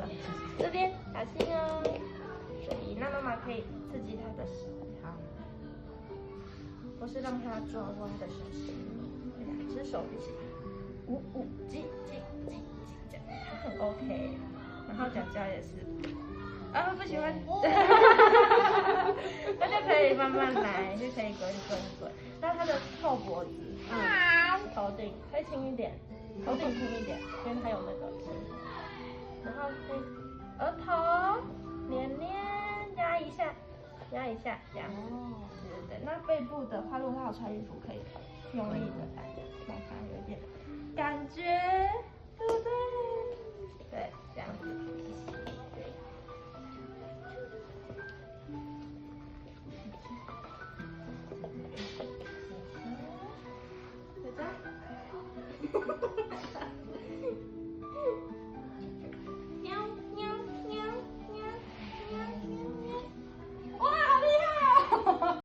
了。这边小心哦，这里，那妈妈可以刺激他的手，好，或是让他抓抓他的手心，两只手一起，挤，这样，他很 OK。然后脚脚也是，不喜欢，那就可以慢慢来，就可以滚。那他的后脖子，头顶可以轻一点，头顶轻一点，因为它有那个。然后可以额头黏压一下，这样。对。那背部的话，如果他有穿衣服，可以用力的来，让它有一点